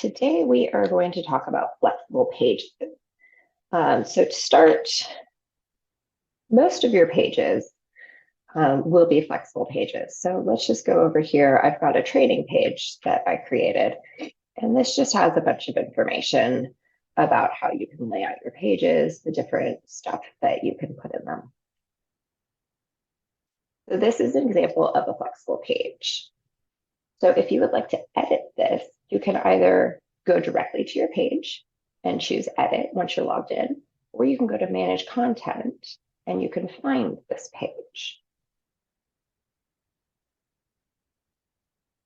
Today we are going to talk about flexible pages. So to start, most of your pages will be flexible pages. So let's just go over here. I've got a training page that I created, and this just has a bunch of information about how you can lay out your pages, the different stuff that you can put in them. So this is an example of a flexible page. So if you would like to edit this, you can either go directly to your page and choose edit once you're logged in, or you can go to manage content and you can find this page.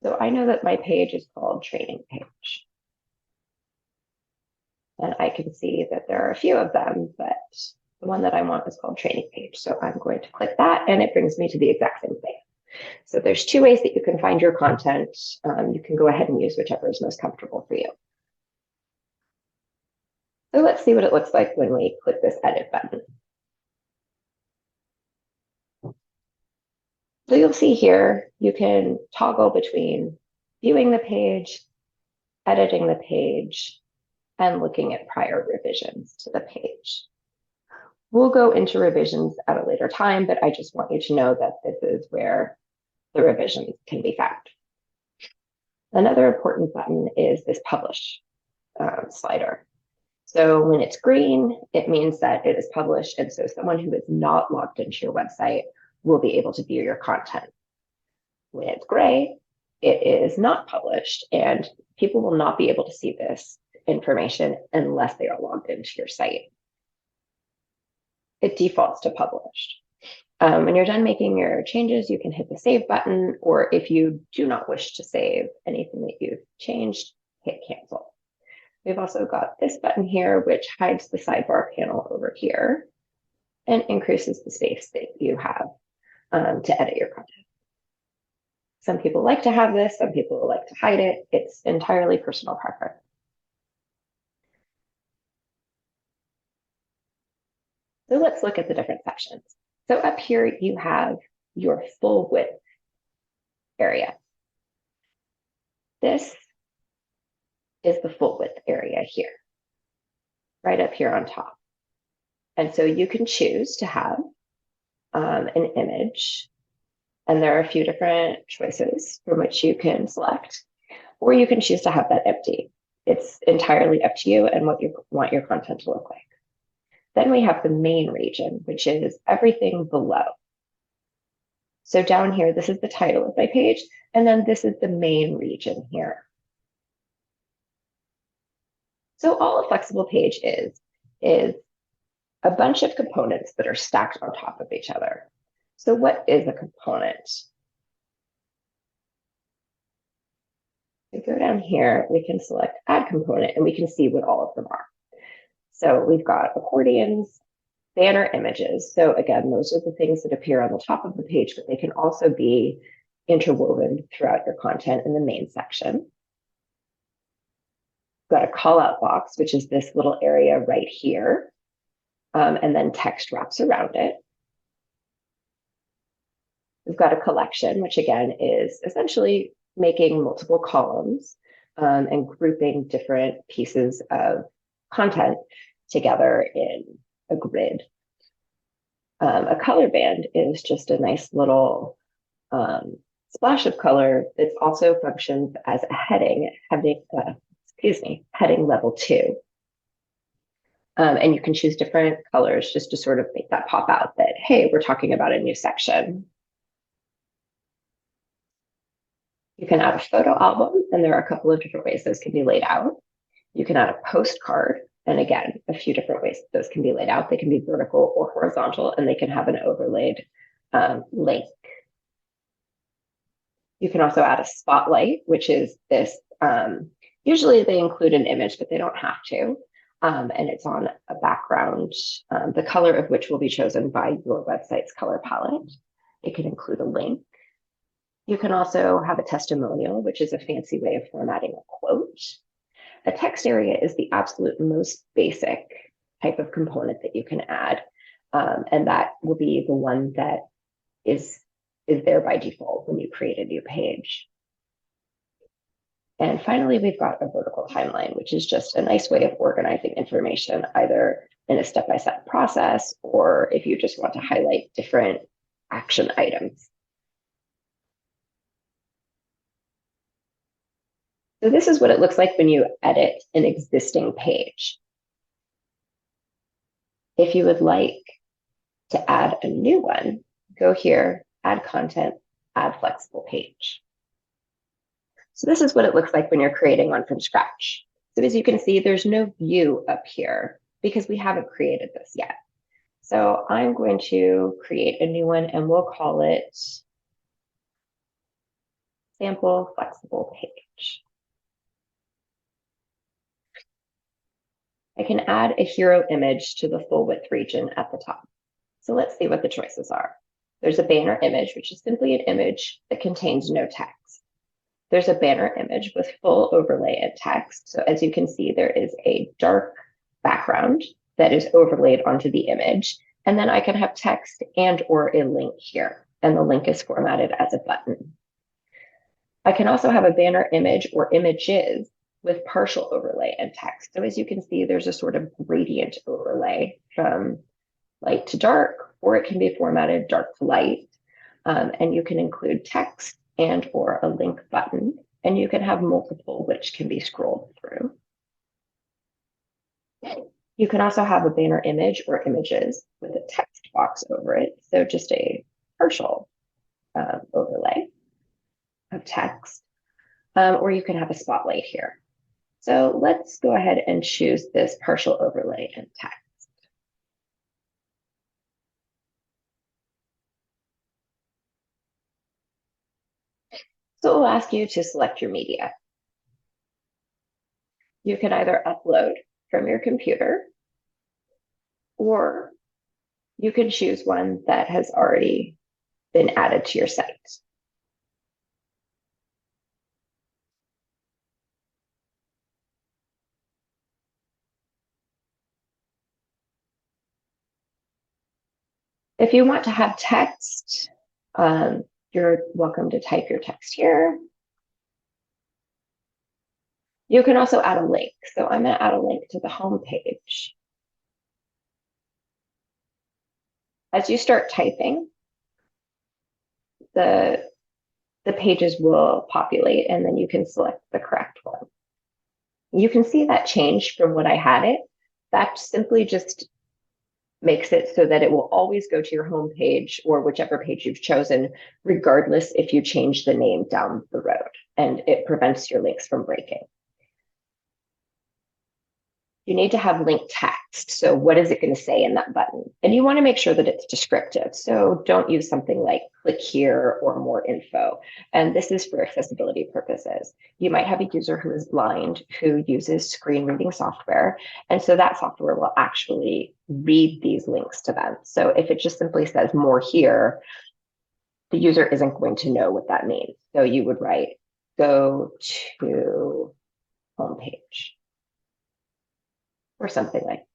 So I know that my page is called training page. And I can see that there are a few of them, but the one that I want is called training page. So I'm going to click that and it brings me to the exact same thing. So there's two ways that you can find your content. You can go ahead and use whichever is most comfortable for you. So let's see what it looks like when we click this edit button. So you'll see here, you can toggle between viewing the page, editing the page, and looking at prior revisions to the page. We'll go into revisions at a later time, but I just want you to know that this is where the revisions can be found. Another important button is this publish slider. So when it's green, it means that it is published, and so someone who is not logged into your website will be able to view your content. When it's gray, it is not published, and people will not be able to see this information unless they are logged into your site. It defaults to published. When you're done making your changes, you can hit the save button, or if you do not wish to save anything that you've changed, hit cancel. We've also got this button here, which hides the sidebar panel over here and increases the space that you have to edit your content. Some people like to have this, some people like to hide it. It's entirely personal preference. So let's look at the different sections. So up here, you have your full width area. This is the full width area here, right up here on top. And so you can choose to have an image, and there are a few different choices from which you can select, or you can choose to have that empty. It's entirely up to you and what you want your content to look like. Then we have the main region, which is everything below. So down here, this is the title of my page, and then this is the main region here. So all a flexible page is a bunch of components that are stacked on top of each other. So what is a component? We go down here, we can select add component, and we can see what all of them are. So we've got accordions, banner images. So again, those are the things that appear on the top of the page, but they can also be interwoven throughout your content in the main section. We've got a call out box, which is this little area right here. And then text wraps around it. We've got a collection, which again is essentially making multiple columns and grouping different pieces of content together in a grid. A color band is just a nice little splash of color that also functions as a heading level 2. And you can choose different colors just to sort of make that pop out that, hey, we're talking about a new section. You can add a photo album, and there are a couple of different ways those can be laid out. You can add a postcard, and again, a few different ways those can be laid out. They can be vertical or horizontal, and they can have an overlaid link. You can also add a spotlight, which is this, usually they include an image, but they don't have to. And it's on a background, the color of which will be chosen by your website's color palette. It can include a link. You can also have a testimonial, which is a fancy way of formatting a quote. A text area is the absolute most basic type of component that you can add. And that will be the one that is there by default when you create a new page. And finally, we've got a vertical timeline, which is just a nice way of organizing information, either in a step-by-step process, or if you just want to highlight different action items. So this is what it looks like when you edit an existing page. If you would like to add a new one, go here, add content, add flexible page. So this is what it looks like when you're creating one from scratch. So as you can see, there's no view up here because we haven't created this yet. So I'm going to create a new one and we'll call it sample flexible page. I can add a hero image to the full width region at the top. So let's see what the choices are. There's a banner image, which is simply an image that contains no text. There's a banner image with full overlay and text. So as you can see, there is a dark background that is overlaid onto the image. And then I can have text and or a link here. And the link is formatted as a button. I can also have a banner image or images with partial overlay and text. So as you can see, there's a sort of gradient overlay from light to dark, or it can be formatted dark to light. And you can include text and or a link button, and you can have multiple which can be scrolled through. You can also have a banner image or images with a text box over it. So just a partial overlay of text, or you can have a spotlight here. So let's go ahead and choose this partial overlay and text. So it will ask you to select your media. You can either upload from your computer, or you can choose one that has already been added to your site. If you want to have text, you're welcome to type your text here. You can also add a link. So I'm going to add a link to the home page. As you start typing, the pages will populate and then you can select the correct one. You can see that change from what I had it. That simply just makes it so that it will always go to your home page or whichever page you've chosen, regardless if you change the name down the road, and it prevents your links from breaking. You need to have link text. So what is it going to say in that button? And you want to make sure that it's descriptive. So don't use something like click here or more info. And this is for accessibility purposes. You might have a user who is blind who uses screen reading software. And so that software will actually read these links to them. So if it just simply says more here, the user isn't going to know what that means. So you would write, go to homepage, or something like that.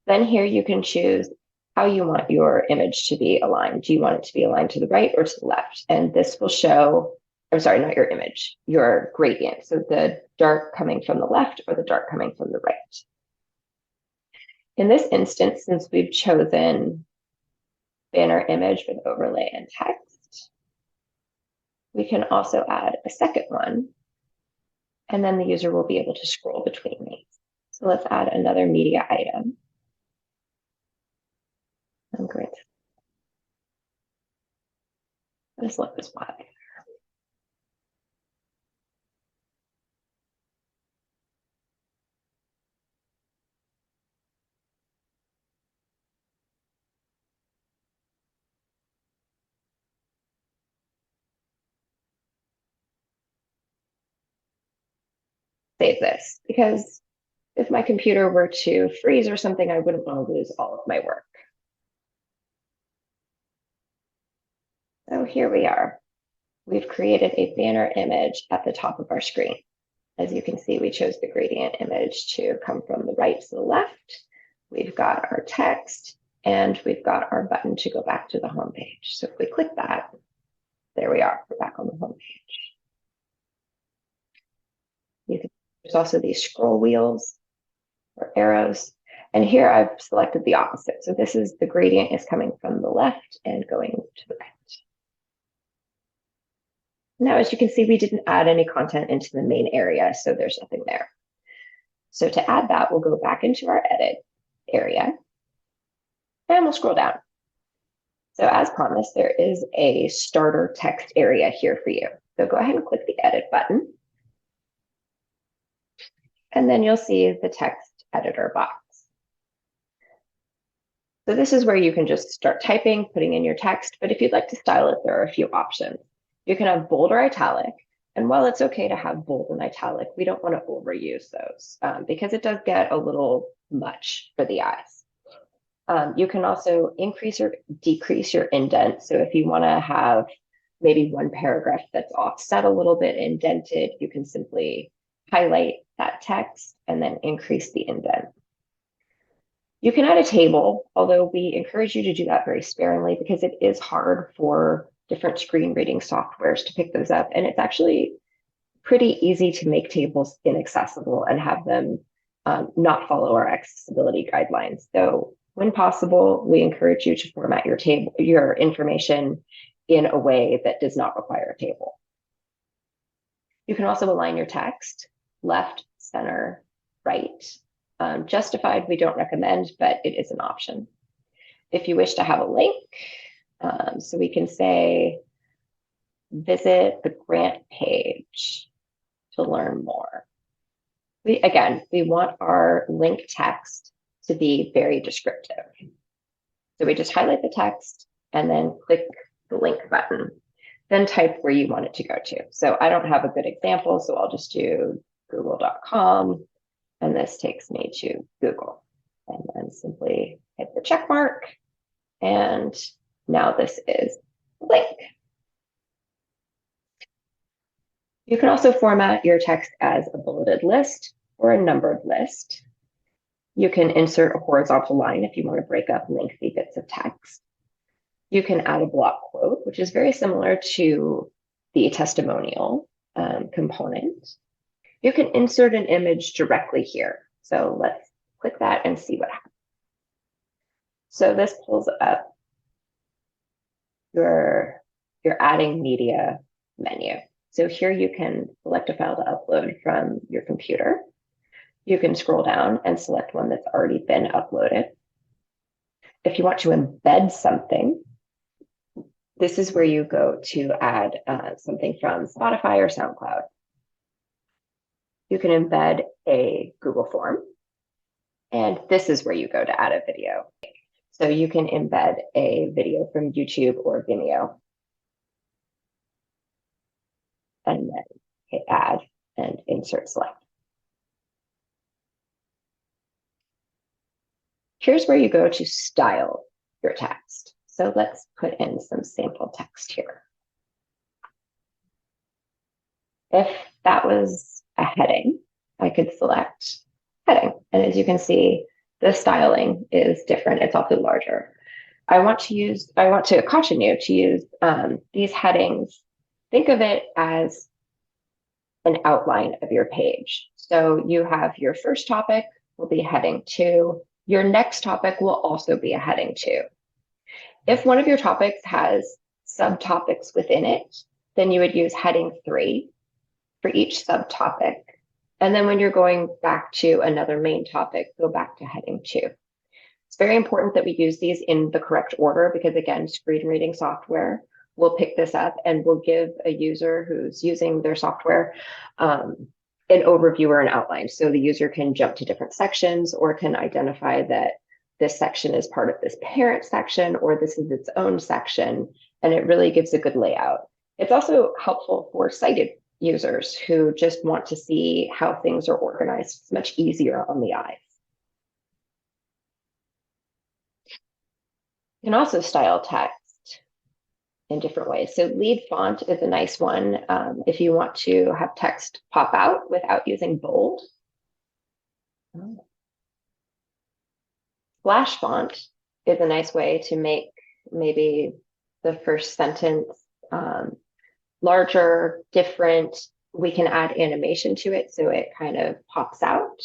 Then here you can choose how you want your image to be aligned. Do you want it to be aligned to the right or to the left? And this will show, I'm sorry, not your image, your gradient. So the dark coming from the left or the dark coming from the right. In this instance, since we've chosen banner image with overlay and text, we can also add a second one, and then the user will be able to scroll between these. So let's add another media item. I'm going to just let this one. Save this, because if my computer were to freeze or something, I wouldn't want to lose all of my work. So here we are. We've created a banner image at the top of our screen. As you can see, we chose the gradient image to come from the right to the left. We've got our text and we've got our button to go back to the home page. So if we click that, there we are, we're back on the home page. There's also these scroll wheels or arrows. And here I've selected the opposite. So this is the gradient is coming from the left and going to the right. Now, as you can see, we didn't add any content into the main area, so there's nothing there. So to add that, we'll go back into our edit area and we'll scroll down. So as promised, there is a starter text area here for you. So go ahead and click the edit button. And then you'll see the text editor box. So this is where you can just start typing, putting in your text, but if you'd like to style it, there are a few options. You can have bold or italic, and while it's okay to have bold and italic, we don't want to overuse those because it does get a little much for the eyes. You can also increase or decrease your indent. So if you want to have maybe one paragraph that's offset a little bit indented, you can simply highlight that text and then increase the indent. You can add a table, although we encourage you to do that very sparingly because it is hard for different screen reading softwares to pick those up. And it's actually pretty easy to make tables inaccessible and have them not follow our accessibility guidelines. So when possible, we encourage you to format your information in a way that does not require a table. You can also align your text left, center, right. Justified, we don't recommend, but it is an option. If you wish to have a link, so we can say, visit the grant page to learn more. We want our link text to be very descriptive. So we just highlight the text and then click the link button, then type where you want it to go to. So I don't have a good example, so I'll just do google.com. And this takes me to Google. And then simply hit the check mark. And now this is the link. You can also format your text as a bulleted list or a numbered list. You can insert a horizontal line if you want to break up lengthy bits of text. You can add a block quote, which is very similar to the testimonial component. You can insert an image directly here. So let's click that and see what happens. So this pulls up your adding media menu. So here you can select a file to upload from your computer. You can scroll down and select one that's already been uploaded. If you want to embed something, this is where you go to add something from Spotify or SoundCloud. You can embed a Google form, and this is where you go to add a video. So you can embed a video from YouTube or Vimeo, and then hit add and insert select. Here's where you go to style your text. So let's put in some sample text here. If that was a heading, I could select heading. And as you can see, the styling is different. It's also larger. I want to caution you to use these headings. Think of it as an outline of your page. So you have your first topic will be heading 2. Your next topic will also be a heading 2. If one of your topics has subtopics within it, then you would use heading 3 for each subtopic. And then when you're going back to another main topic, go back to heading 2. It's very important that we use these in the correct order because, again, screen reading software will pick this up and will give a user who's using their software an overview or an outline. So the user can jump to different sections or can identify that this section is part of this parent section or this is its own section. And it really gives a good layout. It's also helpful for sighted users who just want to see how things are organized. It's much easier on the eyes. You can also style text in different ways. So lead font is a nice one if you want to have text pop out without using bold. Splash font is a nice way to make maybe the first sentence larger, different, We can add animation to it so it kind of pops out.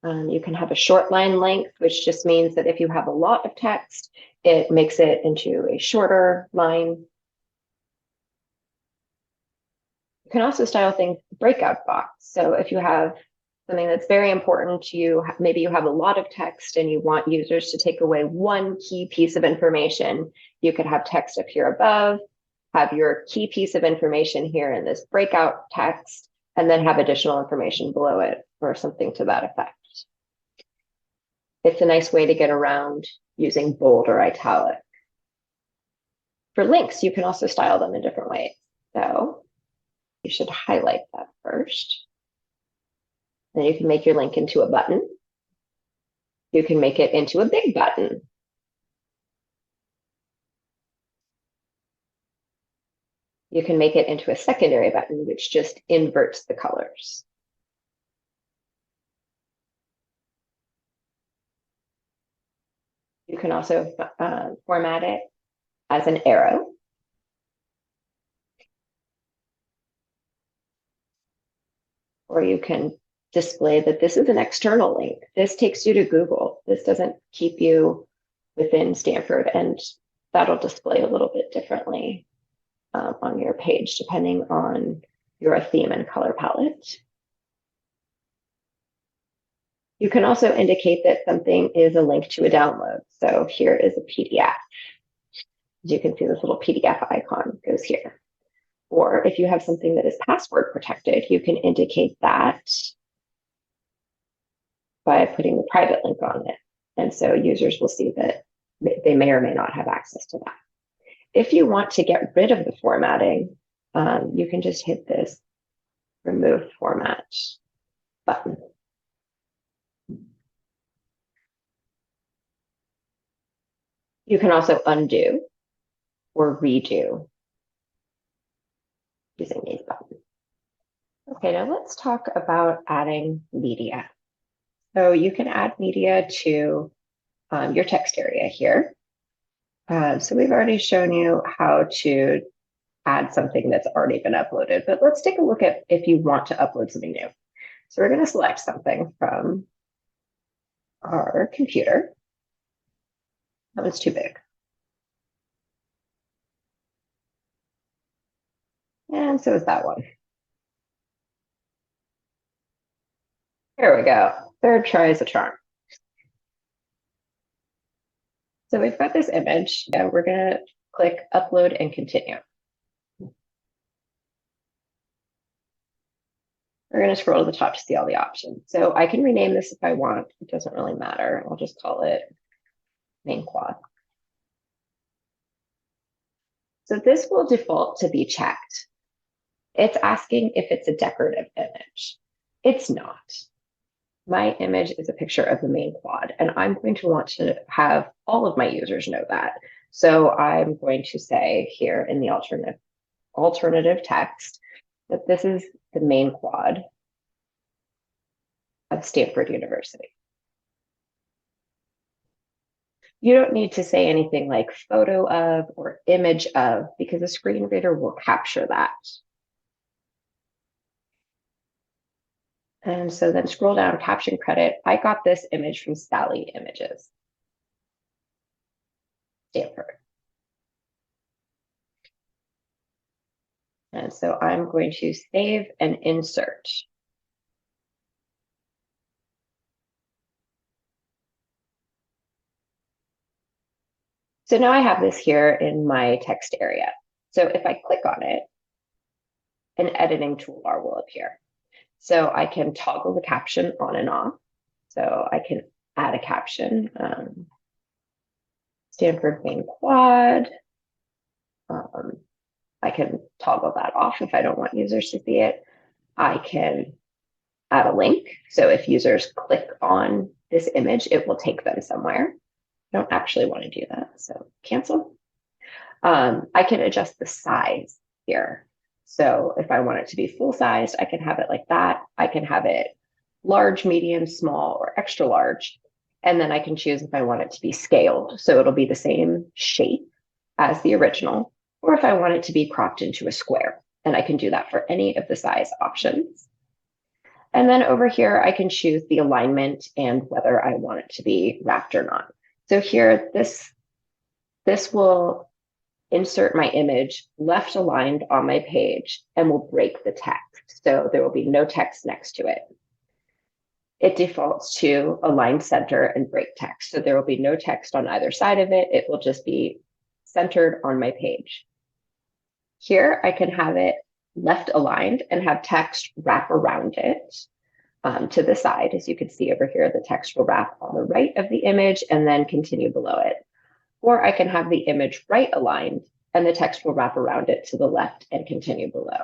You can have a short line length, which just means that if you have a lot of text, it makes it into a shorter line. You can also style things breakout box. So if you have something that's very important to you, maybe you have a lot of text and you want users to take away one key piece of information, you could have text up here above, have your key piece of information here in this breakout text, and then have additional information below it or something to that effect. It's a nice way to get around using bold or italic. For links, you can also style them in different ways. So you should highlight that first. Then you can make your link into a button. You can make it into a big button. You can make it into a secondary button, which just inverts the colors. You can also format it as an arrow. Or you can display that this is an external link. This takes you to Google. This doesn't keep you within Stanford, and that'll display a little bit differently on your page, depending on your theme and color palette. You can also indicate that something is a link to a download. So here is a PDF. As you can see, this little PDF icon goes here. Or if you have something that is password protected, you can indicate that by putting the private link on it. And so users will see that they may or may not have access to that. If you want to get rid of the formatting, you can just hit this remove format button. You can also undo or redo using these buttons. Okay, now let's talk about adding media. So you can add media to your text area here. So we've already shown you how to add something that's already been uploaded, but let's take a look at if you want to upload something new. So we're going to select something from our computer. That one's too big. And so is that one. There we go. Third try is a charm. So we've got this image. We're going to click upload and continue. We're going to scroll to the top to see all the options. So I can rename this if I want. It doesn't really matter. I'll just call it main quad. So this will default to be checked. It's asking if it's a decorative image. It's not. My image is a picture of the main quad, and I'm going to want to have all of my users know that. So I'm going to say here in the alternative text that this is the main quad of Stanford University. You don't need to say anything like photo of or image of, because the screen reader will capture that. And so then scroll down, caption credit. I got this image from Sally Images, Stanford. And so I'm going to save and insert. So now I have this here in my text area. So if I click on it, an editing toolbar will appear. So I can toggle the caption on and off. So I can add a caption, Stanford main quad. I can toggle that off if I don't want users to see it. I can add a link. So if users click on this image, it will take them somewhere. I don't actually want to do that, so cancel. I can adjust the size here. So if I want it to be full sized, I can have it like that. I can have it large, medium, small, or extra large. And then I can choose if I want it to be scaled. So it'll be the same shape as the original, or if I want it to be cropped into a square. And I can do that for any of the size options. And then over here, I can choose the alignment and whether I want it to be wrapped or not. So here, this will insert my image left aligned on my page and will break the text. So there will be no text next to it. It defaults to align center and break text. So there will be no text on either side of it. It will just be centered on my page. Here, I can have it left aligned and have text wrap around it to the side. As you can see over here, the text will wrap on the right of the image and then continue below it. Or I can have the image right aligned and the text will wrap around it to the left and continue below.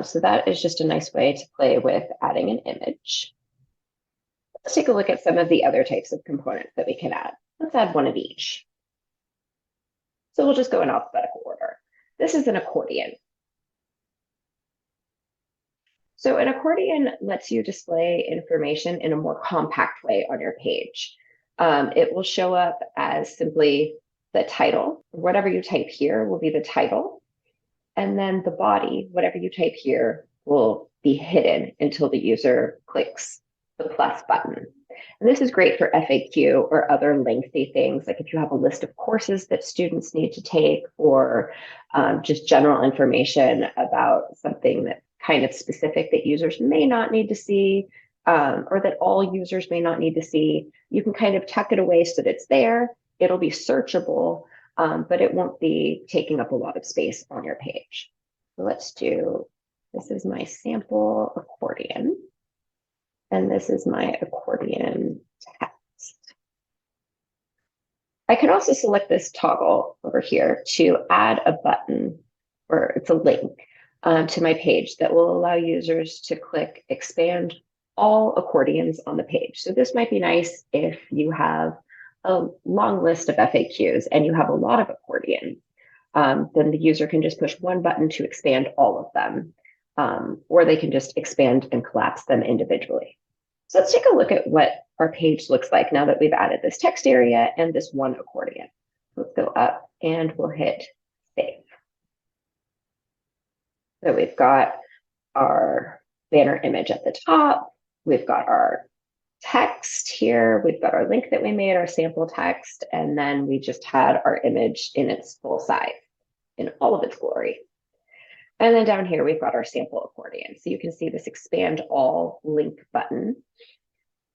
So that is just a nice way to play with adding an image. Let's take a look at some of the other types of components that we can add. Let's add one of each. So we'll just go in alphabetical order. This is an accordion. So an accordion lets you display information in a more compact way on your page. It will show up as simply the title. Whatever you type here will be the title. And then the body, whatever you type here, will be hidden until the user clicks the plus button. And this is great for FAQ or other lengthy things, like if you have a list of courses that students need to take, or just general information about something that's kind of specific that users may not need to see, or that all users may not need to see. You can kind of tuck it away so that it's there. It'll be searchable, but it won't be taking up a lot of space on your page. So let's do, this is my sample accordion. And this is my accordion text. I can also select this toggle over here to add a button, or it's a link to my page that will allow users to click expand all accordions on the page. So this might be nice if you have a long list of FAQs and you have a lot of accordions. Then the user can just push one button to expand all of them, or they can just expand and collapse them individually. So let's take a look at what our page looks like now that we've added this text area and this one accordion. Let's go up and we'll hit save. So we've got our banner image at the top. We've got our text here. We've got our link that we made, our sample text, and then we just had our image in its full size, in all of its glory. And then down here, we've got our sample accordion. So you can see this expand all link button,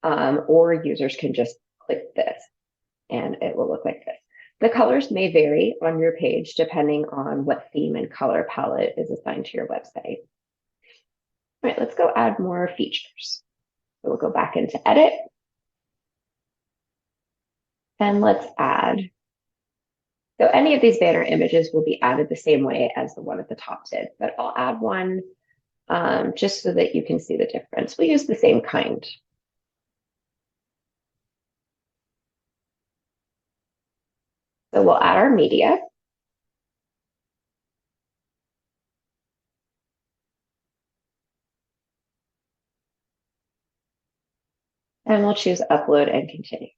or users can just click this and it will look like this. The colors may vary on your page depending on what theme and color palette is assigned to your website. All right, let's go add more features. So we'll go back into edit. And let's add, so any of these banner images will be added the same way as the one at the top did, but I'll add one just so that you can see the difference. We use the same kind. So we'll add our media. And we'll choose upload and continue.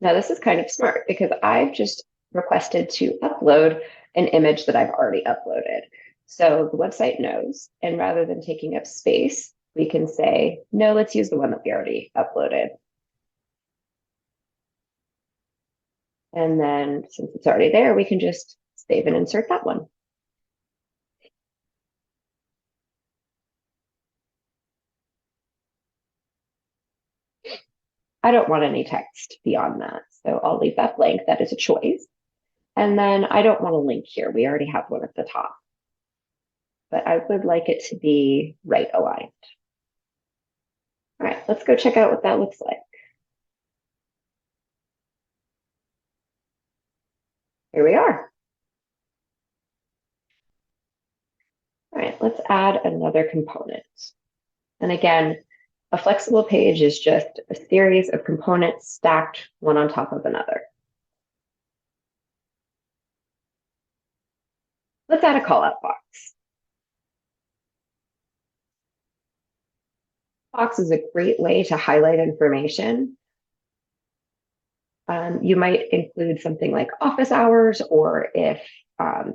Now this is kind of smart because I've just requested to upload an image that I've already uploaded. So the website knows, and rather than taking up space, we can say, no, let's use the one that we already uploaded. And then since it's already there, we can just save and insert that one. I don't want any text beyond that, so I'll leave that blank. That is a choice. And then I don't want a link here. We already have one at the top, but I would like it to be right aligned. All right, let's go check out what that looks like. Here we are. All right, let's add another component. And again, a flexible page is just a series of components stacked one on top of another. Let's add a callout box. Box is a great way to highlight information You might include something like office hours, or if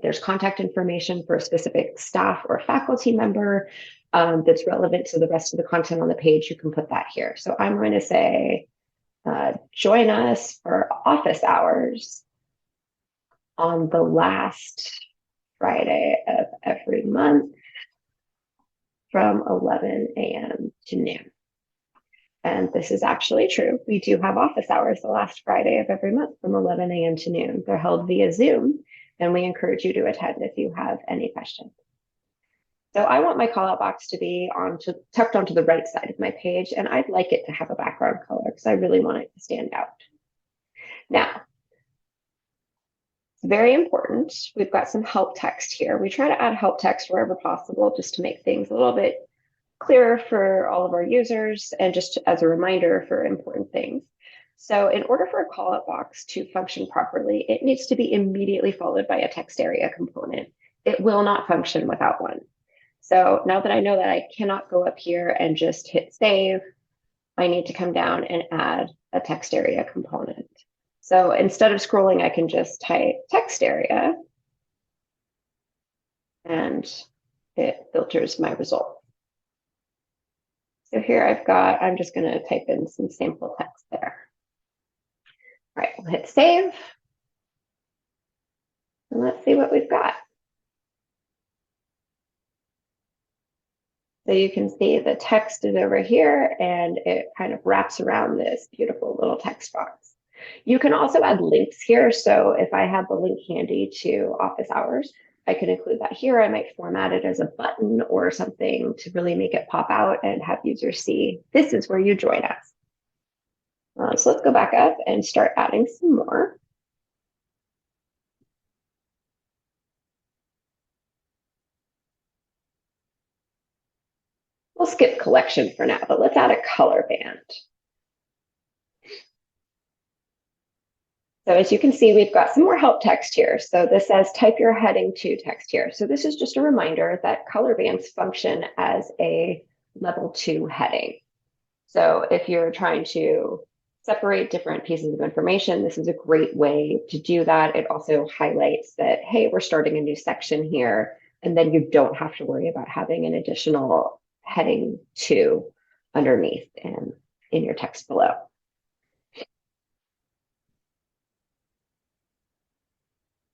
there's contact information for a specific staff or faculty member that's relevant to the rest of the content on the page, you can put that here. So I'm going to say, join us for office hours on the last Friday of every month from 11 a.m. to noon. And this is actually true. We do have office hours the last Friday of every month from 11 a.m. to noon. They're held via Zoom, and we encourage you to attend if you have any questions. So I want my call out box to be tucked onto the right side of my page, and I'd like it to have a background color because I really want it to stand out. Now, it's very important. We've got some help text here. We try to add help text wherever possible just to make things a little bit clearer for all of our users and just as a reminder for important things. So in order for a call out box to function properly, it needs to be immediately followed by a text area component. It will not function without one. So now that I know that I cannot go up here and just hit save, I need to come down and add a text area component. So instead of scrolling, I can just type text area and it filters my result. So here I'm just going to type in some sample text there. All right, we'll hit save. And let's see what we've got. So you can see the text is over here and it kind of wraps around this beautiful little text box. You can also add links here. So if I have the link handy to office hours, I can include that here. I might format it as a button or something to really make it pop out and have users see this is where you join us. So let's go back up and start adding some more. We'll skip collection for now, but let's add a color band. So as you can see, we've got some more help text here. So this says type your heading to text here. So this is just a reminder that color bands function as a level 2 heading. So if you're trying to separate different pieces of information, this is a great way to do that. It also highlights that, hey, we're starting a new section here, and then you don't have to worry about having an additional heading 2 underneath and in your text below.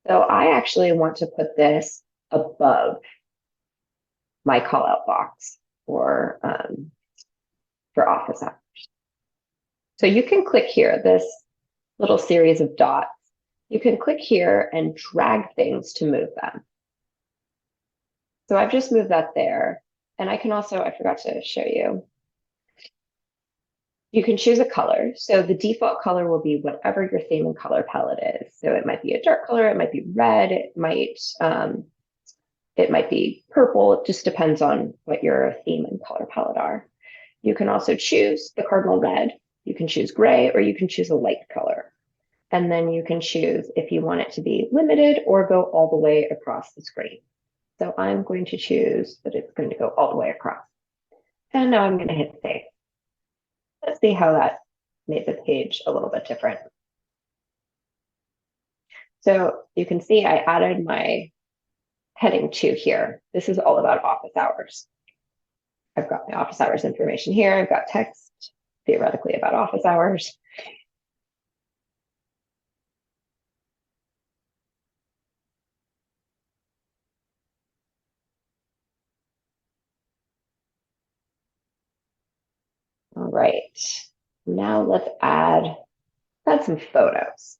So I actually want to put this above my call out box for office hours. So you can click here, this little series of dots. You can click here and drag things to move them. So I've just moved that there. And I can also, I forgot to show you, you can choose a color. So the default color will be whatever your theme and color palette is. So it might be a dark color, it might be red, it might be purple. It just depends on what your theme and color palette are. You can also choose the cardinal red. You can choose gray, or you can choose a light color. And then you can choose if you want it to be limited or go all the way across the screen. So I'm going to choose that it's going to go all the way across. And now I'm going to hit save. Let's see how that made the page a little bit different. So you can see I added my heading 2 here. This is all about office hours. I've got my office hours information here. I've got text theoretically about office hours. All right, now let's add some photos.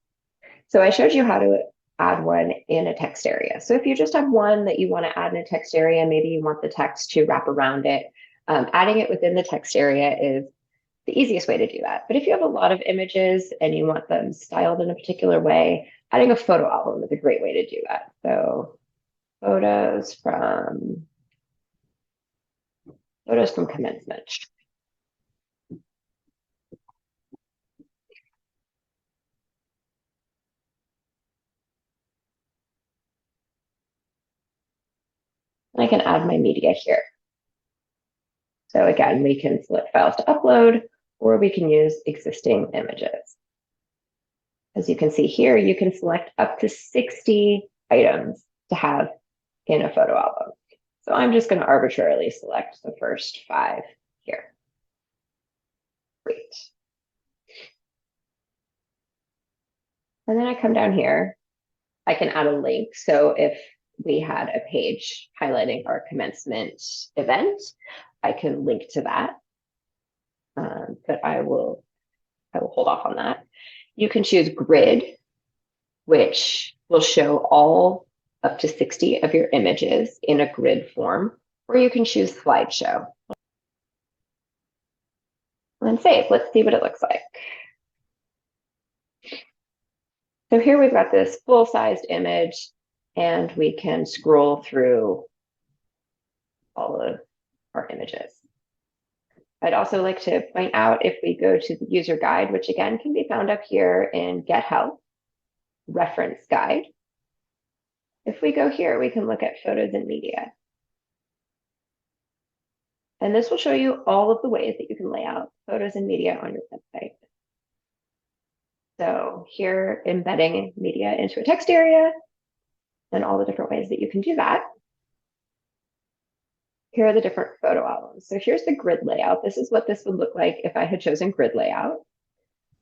So I showed you how to add one in a text area. So if you just have one that you want to add in a text area, maybe you want the text to wrap around it, adding it within the text area is the easiest way to do that. But if you have a lot of images and you want them styled in a particular way, adding a photo album is a great way to do that. So photos from commencement. And I can add my media here. So again, we can select files to upload, or we can use existing images. As you can see here, you can select up to 60 items to have in a photo album. So I'm just going to arbitrarily select the first 5 here. Great. And then I come down here, I can add a link. So if we had a page highlighting our commencement event, I can link to that. But I will hold off on that. You can choose grid, which will show all up to 60 of your images in a grid form, or you can choose slideshow. And save. Let's see what it looks like. So here we've got this full-sized image, and we can scroll through all of our images. I'd also like to point out, if we go to the user guide, which again can be found up here in Get Help, Reference Guide. If we go here, we can look at photos and media. And this will show you all of the ways that you can lay out photos and media on your website. So here, embedding media into a text area and all the different ways that you can do that. Here are the different photo albums. So here's the grid layout. This is what this would look like if I had chosen grid layout.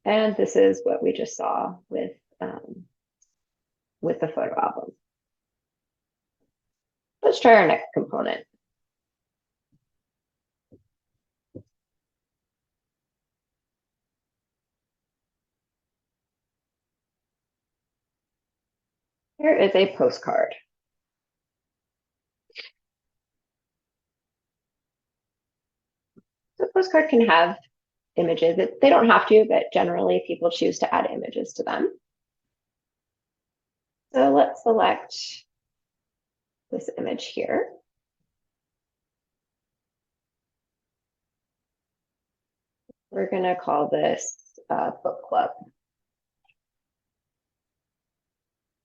And this is what we just saw with the photo album. Let's try our next component. Here is a postcard. So a postcard can have images. They don't have to, but generally people choose to add images to them. So let's select this image here. We're going to call this book club.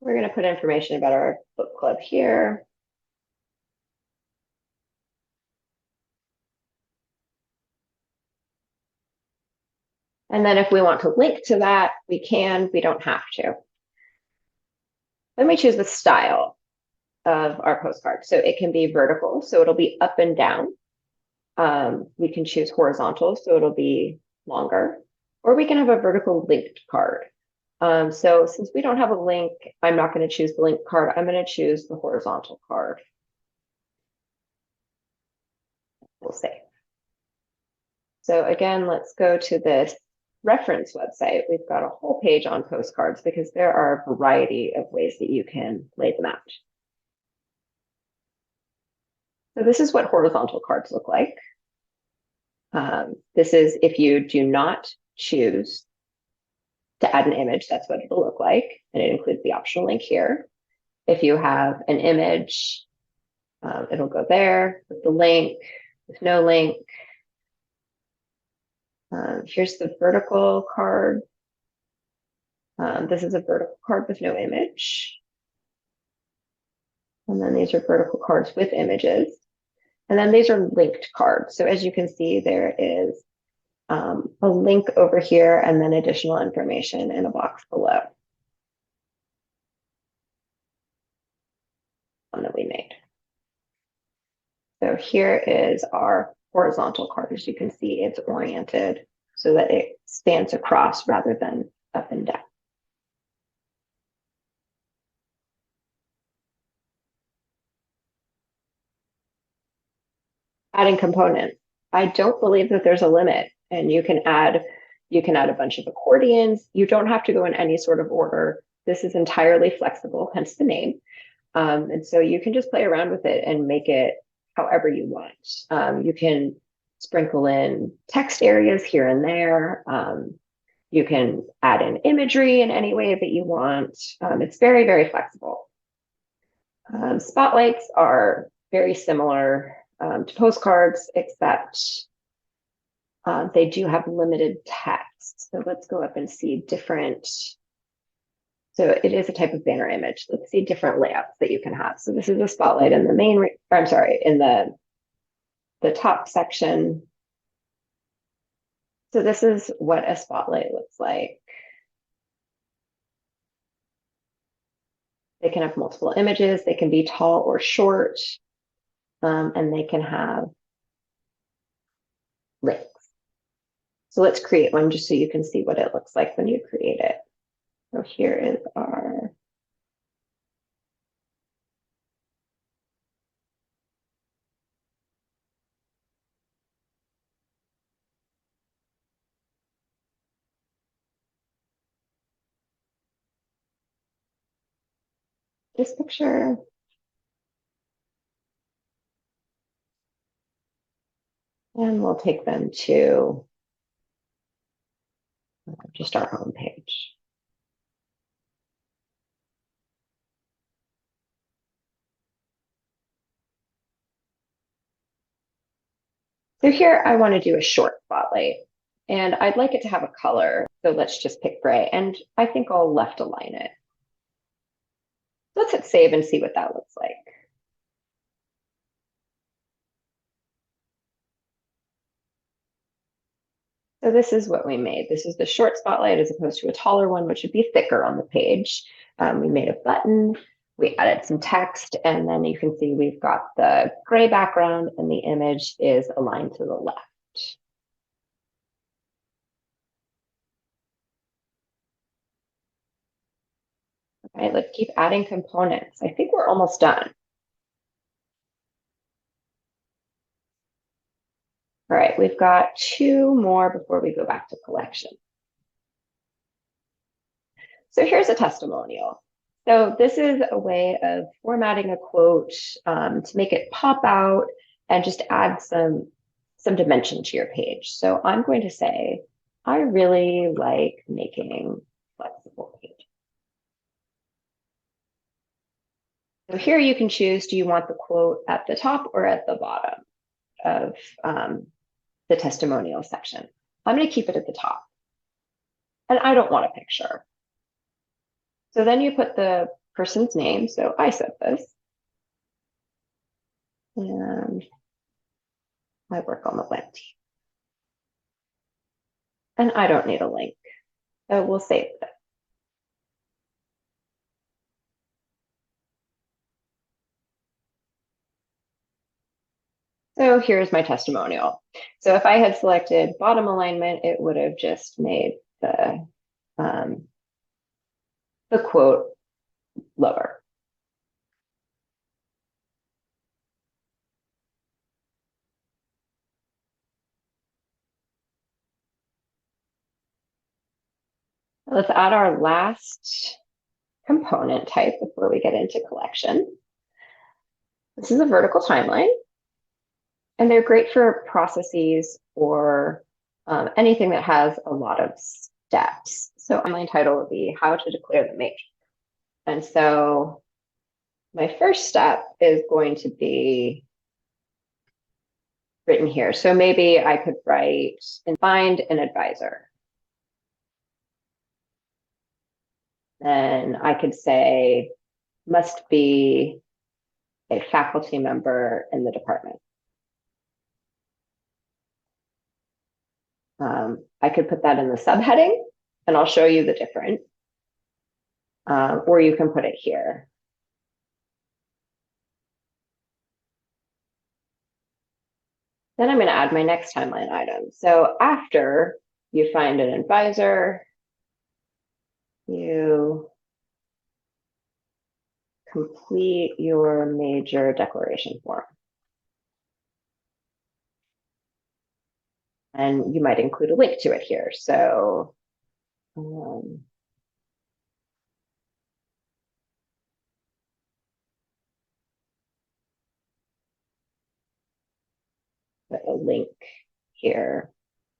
We're going to put information about our book club here. And then if we want to link to that, we can, we don't have to. Then we choose the style of our postcard. So it can be vertical, so it'll be up and down. We can choose horizontal, so it'll be longer, or we can have a vertical linked card. So since we don't have a link, I'm not going to choose the link card. I'm going to choose the horizontal card. We'll save. So again, let's go to this reference website. We've got a whole page on postcards because there are a variety of ways that you can lay them out. So this is what horizontal cards look like. This is if you do not choose to add an image, that's what it'll look like. And it includes the optional link here. If you have an image, it'll go there with the link, with no link. Here's the vertical card. This is a vertical card with no image. And then these are vertical cards with images. And then these are linked cards. So as you can see, there is a link over here and then additional information in a box below that we made. So here is our horizontal card. As you can see, it's oriented so that it spans across rather than up and down. Adding components. I don't believe that there's a limit, and you can add a bunch of accordions. You don't have to go in any sort of order. This is entirely flexible, hence the name. And so you can just play around with it and make it however you want. You can sprinkle in text areas here and there. You can add in imagery in any way that you want. It's very, very flexible. Spotlights are very similar to postcards, except they do have limited text. So let's go up and see different. So it is a type of banner image. Let's see different layouts that you can have. So this is a spotlight in the main, or I'm sorry, in the top section. So this is what a spotlight looks like. They can have multiple images. They can be tall or short, and they can have links. So let's create one just so you can see what it looks like when you create it. So here is our this picture. And we'll take them to just our home page. So here I want to do a short spotlight, and I'd like it to have a color. So let's just pick gray, and I think I'll left align it. Let's hit save and see what that looks like. So this is what we made. This is the short spotlight as opposed to a taller one, which would be thicker on the page. We made a button, we added some text, and then you can see we've got the gray background and the image is aligned to the left. Okay, let's keep adding components. I think we're almost done. All right, we've got 2 more before we go back to collection. So here's a testimonial. So this is a way of formatting a quote to make it pop out and just add some dimension to your page. So I'm going to say, I really like making flexible pages. So here you can choose, do you want the quote at the top or at the bottom of the testimonial section? I'm going to keep it at the top. And I don't want a picture. So then you put the person's name. So I said this. And I work on the web team. And I don't need a link. So we'll save this. So here's my testimonial. So if I had selected bottom alignment, it would have just made the quote lower. Let's add our last component type before we get into collection. This is a vertical timeline, and they're great for processes or anything that has a lot of steps. So my title would be how to declare the matrix. And so my first step is going to be written here. So maybe I could write and find an advisor. Then I could say must be a faculty member in the department. I could put that in the subheading, and I'll show you the difference. Or you can put it here. Then I'm going to add my next timeline item. So after you find an advisor, you complete your major declaration form. And you might include a link to it here. So put a link here.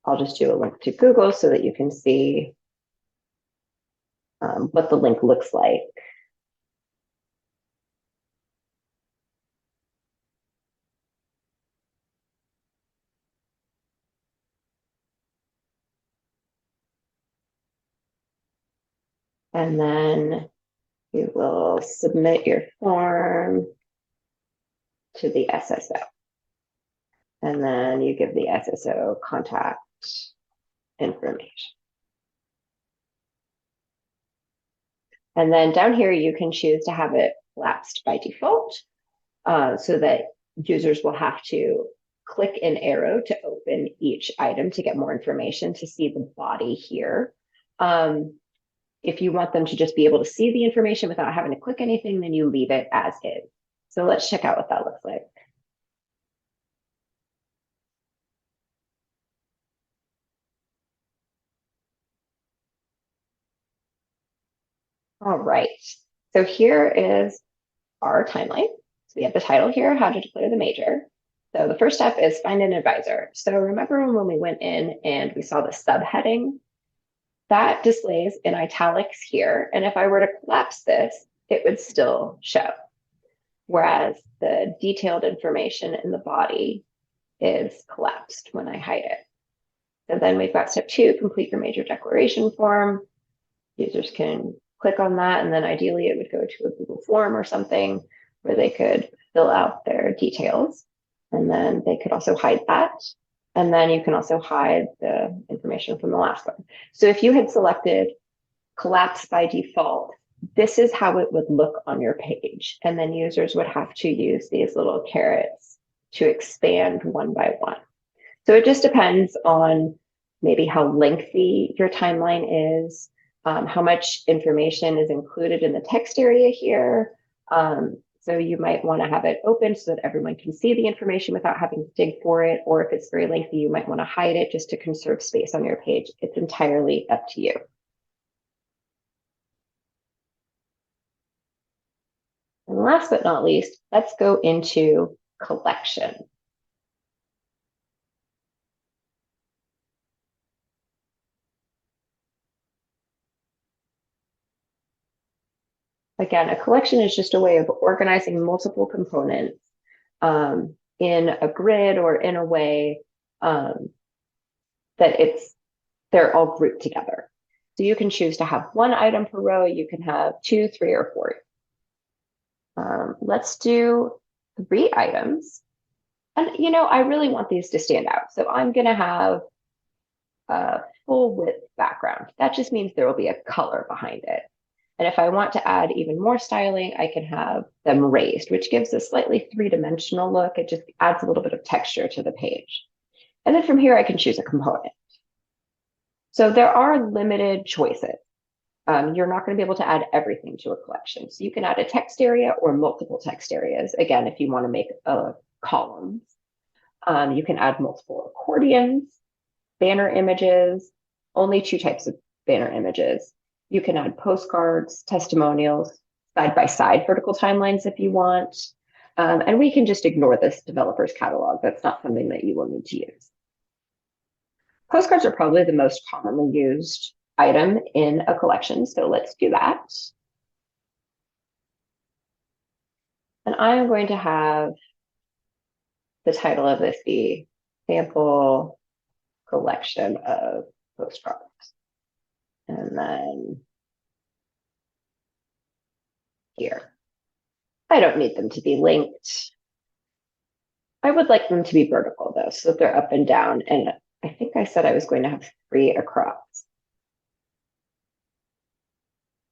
I'll just do a link to Google so that you can see what the link looks like. And then you will submit your form to the SSO. And then you give the SSO contact information. And then down here, you can choose to have it collapsed by default, so that users will have to click an arrow to open each item to get more information to see the body here. If you want them to just be able to see the information without having to click anything, then you leave it as is. So let's check out what that looks like. All right, so here is our timeline. So we have the title here, how to declare the major. So the first step is find an advisor. So remember when we went in and we saw the subheading? That displays in italics here. And if I were to collapse this, it would still show. Whereas the detailed information in the body is collapsed when I hide it. So then we've got step 2, complete your major declaration form. Users can click on that, and then ideally it would go to a Google form or something where they could fill out their details. And then they could also hide that. And then you can also hide the information from the last one. So if you had selected collapse by default, this is how it would look on your page. And then users would have to use these little carrots to expand one by one. So it just depends on maybe how lengthy your timeline is, how much information is included in the text area here. So you might want to have it open so that everyone can see the information without having to dig for it. Or if it's very lengthy, you might want to hide it just to conserve space on your page. It's entirely up to you. And last but not least, let's go into collection. Again, a collection is just a way of organizing multiple components in a grid or in a way that they're all grouped together. So you can choose to have one item per row. You can have 2, 3, or 4. Let's do 3 items. And, I really want these to stand out. So I'm going to have a full width background. That just means there will be a color behind it. And if I want to add even more styling, I can have them raised, which gives a slightly 3-dimensional look. It just adds a little bit of texture to the page. And then from here, I can choose a component. So there are limited choices. You're not going to be able to add everything to a collection. So you can add a text area or multiple text areas. Again, if you want to make columns, you can add multiple accordions, banner images, only 2 types of banner images. You can add postcards, testimonials, side-by-side vertical timelines if you want. And we can just ignore this developer's catalog. That's not something that you will need to use. Postcards are probably the most commonly used item in a collection, so let's do that. And I'm going to have the title of this be Sample Collection of Postcards. And then here. I don't need them to be linked. I would like them to be vertical though, so that they're up and down. And I think I said I was going to have 3 across.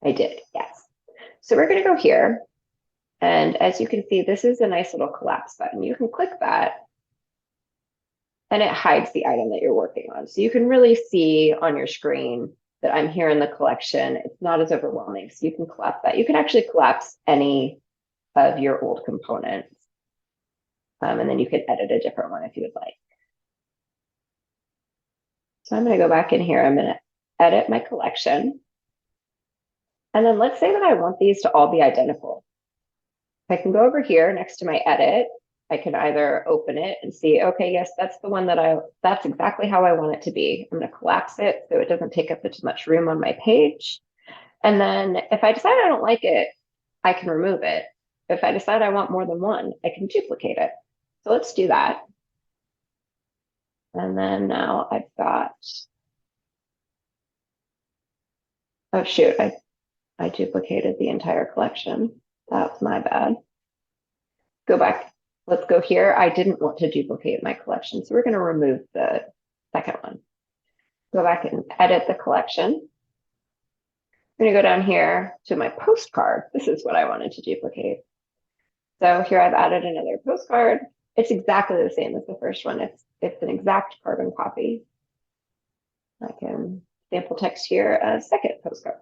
I did, yes. So we're going to go here. And as you can see, this is a nice little collapse button. You can click that and it hides the item that you're working on. So you can really see on your screen that I'm here in the collection. It's not as overwhelming. So you can collapse that. You can actually collapse any of your old components. And then you can edit a different one if you would like. So I'm going to go back in here. I'm going to edit my collection. And then let's say that I want these to all be identical. I can go over here next to my edit. I can either open it and see, okay, yes, that's the one that's exactly how I want it to be. I'm going to collapse it so it doesn't take up as much room on my page. And then if I decide I don't like it, I can remove it. If I decide I want more than one, I can duplicate it. So let's do that. And then now I've got, oh shoot, I duplicated the entire collection. That's my bad. Go back. Let's go here. I didn't want to duplicate my collection, so we're going to remove the second one. Go back and edit the collection. I'm going to go down here to my postcard. This is what I wanted to duplicate. So here I've added another postcard. It's exactly the same as the first one. It's an exact carbon copy. I can sample text here a second postcard.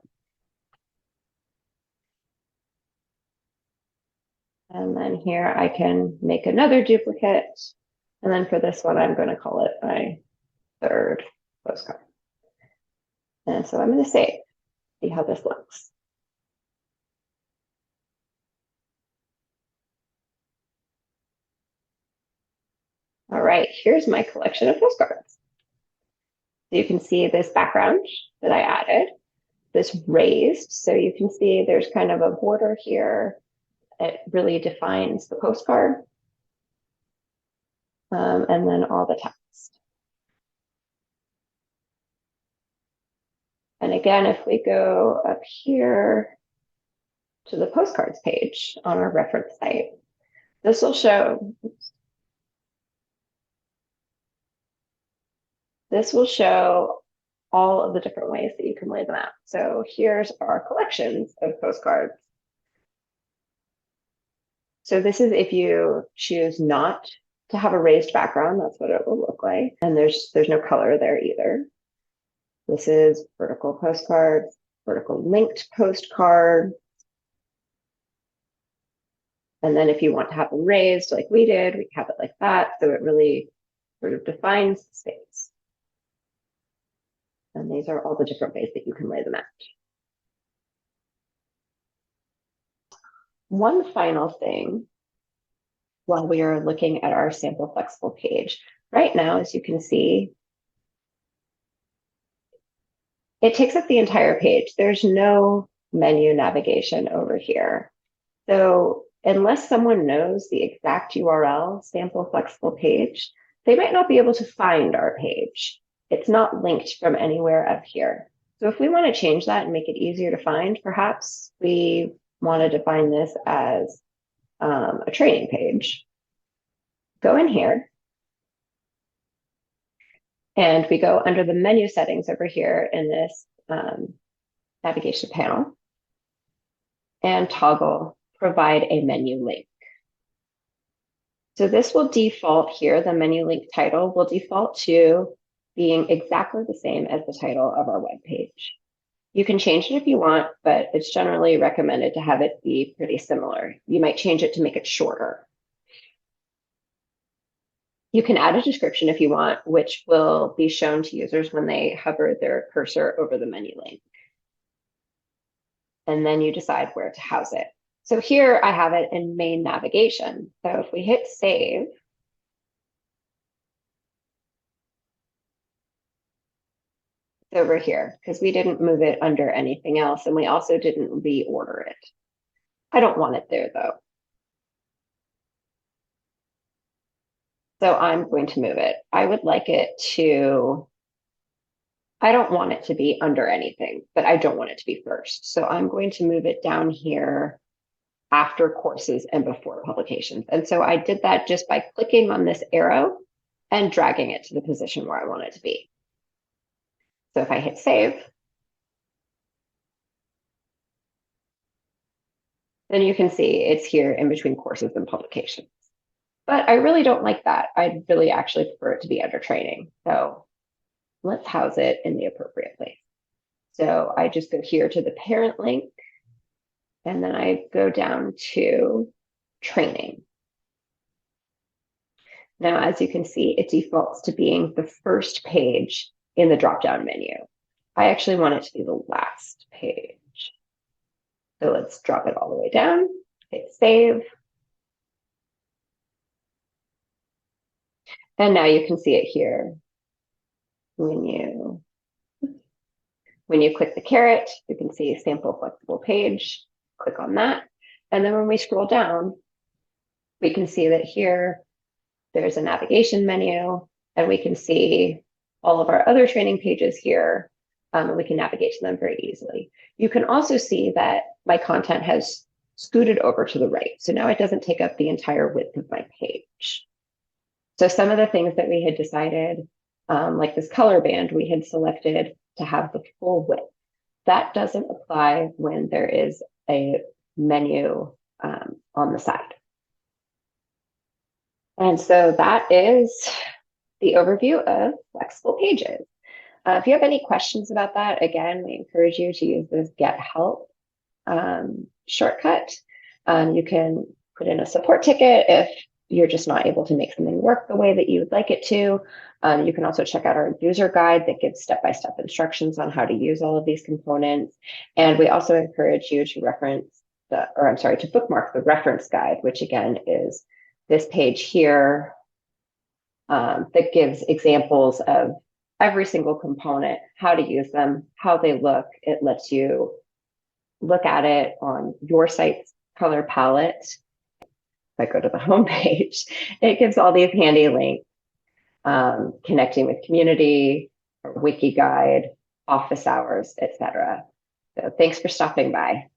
And then here I can make another duplicate. And then for this one, I'm going to call it my third postcard. And so I'm going to save, see how this looks. All right, here's my collection of postcards. So you can see this background that I added, this raised. So you can see there's kind of a border here. It really defines the postcard. And then all the text. And again, if we go up here to the postcards page on our reference site, this will show, all of the different ways that you can lay them out. So here's our collections of postcards. So this is if you choose not to have a raised background, that's what it will look like. And there's no color there either. This is vertical postcards, vertical linked postcard. And then if you want to have them raised like we did, we have it like that. So it really sort of defines the space. And these are all the different ways that you can lay them out. One final thing while we are looking at our sample flexible page. Right now, as you can see, it takes up the entire page. There's no menu navigation over here. So unless someone knows the exact URL, sample flexible page, they might not be able to find our page. It's not linked from anywhere up here. So if we want to change that and make it easier to find, perhaps we want to define this as a training page. Go in here. And we go under the menu settings over here in this navigation panel and toggle provide a menu link. So this will default here, the menu link title will default to being exactly the same as the title of our web page. You can change it if you want, but it's generally recommended to have it be pretty similar. You might change it to make it shorter. You can add a description if you want, which will be shown to users when they hover their cursor over the menu link. And then you decide where to house it. So here I have it in main navigation. So if we hit save, it's over here because we didn't move it under anything else. And we also didn't reorder it. I don't want it there though. So I'm going to move it. I would like it to, I don't want it to be under anything, but I don't want it to be first. So I'm going to move it down here after courses and before publications. And so I did that just by clicking on this arrow and dragging it to the position where I want it to be. So if I hit save, then you can see it's here in between courses and publications. But I really don't like that. I'd really actually prefer it to be under training. So let's house it in the appropriate place. So I just go here to the parent link, and then I go down to training. Now, as you can see, it defaults to being the first page in the drop-down menu. I actually want it to be the last page. So let's drop it all the way down, hit save. And now you can see it here. When you click the caret, you can see sample flexible page, click on that. And then when we scroll down, we can see that here, there's a navigation menu, and we can see all of our other training pages here, and we can navigate to them very easily. You can also see that my content has scooted over to the right. So now it doesn't take up the entire width of my page. So some of the things that we had decided, like this color band, we had selected to have the full width. that doesn't apply when there is a menu on the side. And so that is the overview of flexible pages. If you have any questions about that, again, we encourage you to use this Get Help shortcut. You can put in a support ticket if you're just not able to make something work the way that you would like it to. You can also check out our user guide that gives step-by-step instructions on how to use all of these components. And we also encourage you to to bookmark the reference guide, which again is this page here that gives examples of every single component, how to use them, how they look. It lets you look at it on your site's color palette. If I go to the home page, it gives all these handy links, connecting with community, wiki guide, office hours, etc. So thanks for stopping by.